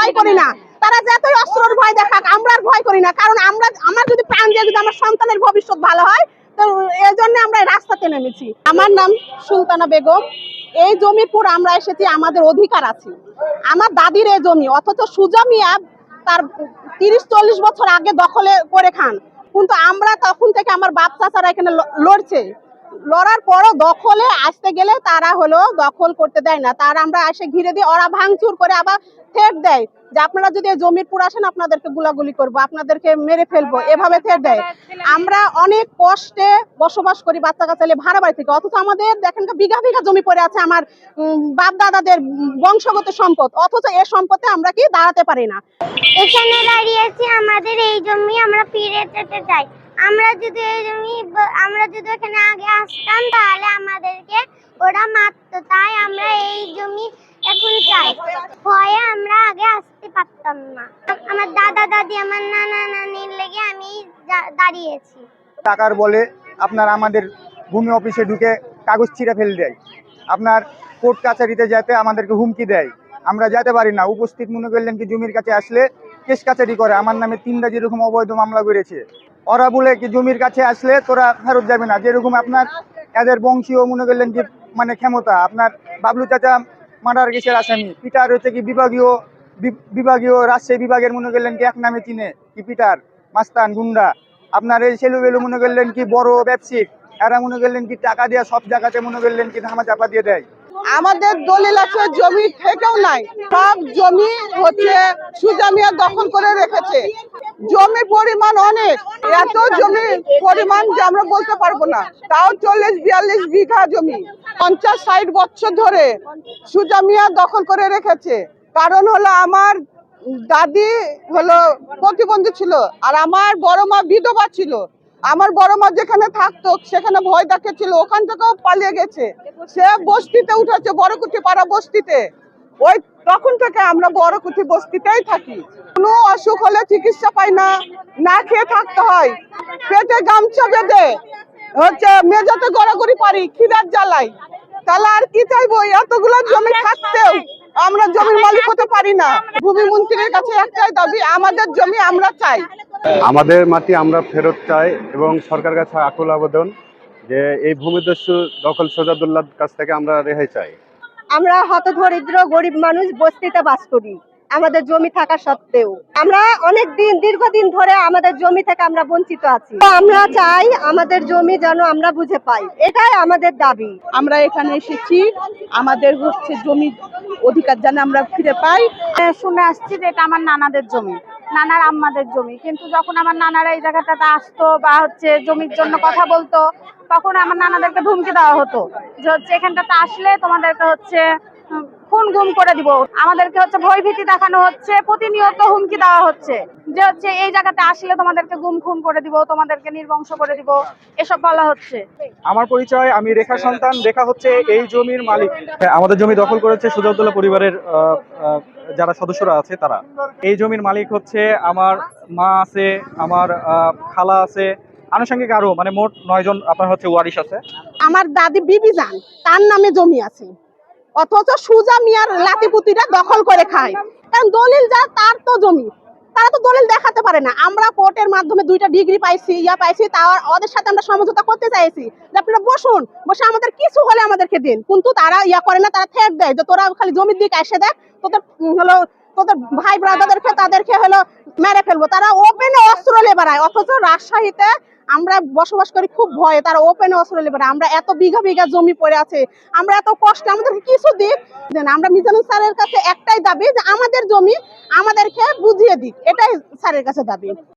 ভয় করি না। তারা যতই অস্ত্রের ভয় দেখাক আমরা আর ভয় করি না, কারণ আমার যদি প্রাণ দিয়ে যদি আমার সন্তানের ভবিষ্যৎ ভালো হয়, তো এই জন্য আমরা রাস্তাতে নেমেছি। আমার নাম সুলতানা বেগম। এই জমির পুর আমরা এসেছি, আমাদের অধিকার আছে। আমার দাদির এই জমি, অথচ সুজা মিয়া তার 30-40 বছর আগে দখলে করে খান, কিন্তু আমরা তখন থেকে আমার বাপ চাচারা এখানে লড়ছে, লড়ার পরও দখলে আসতে গেলে তারা হলো দখল করতে দেয় না। তারা আমরা এসে ঘিরে দিয়ে ওরা ভাঙচুর করে আবার থ্রেট দেয় যে আপনারা যদি জমির পুর আসেন আপনাদেরকে গুলাগুলি করবো, আপনাদেরকে মেরে ফেলবো, এভাবে থ্রেট দেয়। আমরা অনেক কষ্টে বসবাস করি বাচ্চা কাচ্চা ভাড়া বাড়ি থেকে, অথচ আমাদের দেখেন বিঘা বিঘা জমি পড়ে আছে, আমার বাপ দাদাদের বংশগত সম্পদ, অথচ এই সম্পদে আমরা কি দাঁড়াতে পারি না। এখানে দাঁড়িয়েছি, আমাদের এই জমি আমরা ফিরে যেতে চাই। আমরা যদি এখানে আগে আসতাম তাহলে আমাদেরকে ওরা মারতো, তাই আমরা এই জমি এখন চাই। ভয়ে আমরা আগে আসতে পারতাম না। আমার দাদা দাদি আমার নানা নানির লেগে আমি দাঁড়িয়েছি। টাকার বলে আপনার আমাদের ভূমি অফিসে ঢুকে কাগজ ছিঁড়ে ফেলে দেয়, আপনার কোর্ট কাছারিতে যেতে আমাদেরকে হুমকি দেয়, আমরা যেতে পারি না। উপস্থিত মনে করলেন কি জমির কাছে আসলে কেস কাছারি করে, আমার নামে 3টা যেরকম অবৈধ মামলা করেছে। ওরা বলে কি জমির কাছে আসলে তোরা ফেরত যাবে না, যেরকম আপনার এদের বংশীয় মনে করলেন কি মানে ক্ষমতা। আপনার বাবলু চাচা মার্ডার কেসের আসামি, পিটার হচ্ছে কি বিভাগীয় রাজশাহী বিভাগের মনে করলেন কি এক নামে চিনে কি পিটার মাস্তান গুন্ডা। আপনার এই সেলুবেলু মনে করলেন কি বড় ব্যবসায়িক, এরা মনে করলেন কি টাকা দিয়ে সব জায়গাতে মনে করলেন কি ধামা চাপা দিয়ে দেয়। আমাদের দলিল আছে, জমি থেকেও নাই, সব জমি হচ্ছে সুজা মিয়া দখল করে রেখেছে। জমি পরিমাণ অনেক, এত জমি পরিমাণ যে আমরা বলতে পারবো না, তাও 40-42 বিঘা জমি 50-60 বছর ধরে সুজা মিয়া দখল করে রেখেছে। কারণ হলো আমার দাদি হলো প্রতিবন্ধী ছিল, আর আমার বড় মা বিধবা ছিল। আমার বড় মা যেখানে থাকতো সেখানে ভয় দেখেছিল, ওখান থেকেও পালিয়ে গেছে, সে বস্তিতে উঠেছে, বড়কুঠি পাড়া বস্তিতে। ওই তখন থেকে আমরা বড়কুঠি বস্তিতেই থাকি। কোনো অসুখ হলে চিকিৎসা পাই না, না খেয়ে থাকতে হয়, পেটে গামছা বেঁধে হচ্ছে মেঝেতে গড়াগড়ি পারি খিদার জ্বালাই। তাহলে আর কি চাইবো? এতগুলো জমি থাকতেও আমরা জমির মালিক হতে পারি না। ভূমি মন্ত্রীর কাছে একটাই দাবি, আমাদের জমি আমরা চাই, আমাদের মাটি আমরা ফেরত চাই, এবং সরকারের কাছে আকুল আবেদন যে এই ভূমিদস্যু দখল সজাদুল্লাহর কাছ থেকে আমরা রেহাই চাই। আমরা হতদরিদ্র গরিব মানুষ বস্তিতে বাস করি, আমাদের জমি থাকা সত্ত্বেও আমরা দীর্ঘদিন ধরে আমাদের জমি থেকে আমরা বঞ্চিত আছি। আমরা চাই আমাদের জমি যেন আমরা বুঝে পাই, এটাই আমাদের দাবি। আমরা এখানে এসেছি আমাদের হচ্ছে জমি অধিকার যেন আমরা ফিরে পাই। শুনে আসছি যে এটা আমার নানাদের জমি, নানার আম্মাদের জমি, কিন্তু যখন আমার নানারা এই জায়গাটাতে আসতো বা হচ্ছে জমির জন্য কথা বলতো, তখন আমার নানাদেরকে ধুমকি দেওয়া হতো যে হচ্ছে এখানটাতে আসলে তোমাদেরকে হচ্ছে খুন গুম করে দিব। আমাদেরকে হচ্ছে ভয়ভীতি দেখানো হচ্ছে, প্রতিনিয়ত হুমকি দেওয়া হচ্ছে যে হচ্ছে এই জায়গাতে আসলে তোমাদেরকে গুম খুন করে দিব, তোমাদেরকে নির্বংশ করে দিব, এসব বলা হচ্ছে। আমার পরিচয়, আমি রেখার সন্তান। রেখা হচ্ছে এই জমির মালিক। আমাদের জমি দখল করেছে সুজাউদ্দৌলা পরিবারের যারা সদস্যরা আছে তারা। এই জমির মালিক হচ্ছে আমার মা আছে, আমার খালা আছে, আনুষঙ্গিক আরো মানে মোট 9 জন আপনার হচ্ছে ওয়ারিশ আছে। আমার দাদি বিবি যান, তার নামে জমি আছে, অথচ সুজা মিয়ার লাতিপুতিরা দখল করে খায়। কারণ দলিল যা তার তো জমি, তারা তো দলিল দেখাতে পারে না। আমরা কোর্টের মাধ্যমে 2টা ডিগ্রি পাইছি, পাইছি, তা ওদের সাথে আমরা সমঝোতা করতে চাইছি যে আপনারা বসে আমাদের কিছু হলে আমাদেরকে দিন, কিন্তু তারা করে না, তারা থ্রেট দেয় যে তোরা খালি জমির দিকে এসে দেখ, তোদের ভাই তাদেরকে হলো মেরে ফেলবো। তারা ওপেনে অস্ত্র নিয়ে বেড়ায়, অথচ রাজশাহীতে আমরা বসবাস করি খুব ভয়ে, তারা ওপেনে অস্ত্র নিয়ে বেড়ায়। আমরা এত বিঘা বিঘা জমি পড়ে আছে, আমরা এত কষ্ট, আমাদেরকে কিছু দিক। আমরা মিজানুর স্যারের কাছে একটাই দাবি যে আমাদের জমি আমাদেরকে বুঝিয়ে দিক, এটাই স্যারের কাছে দাবি।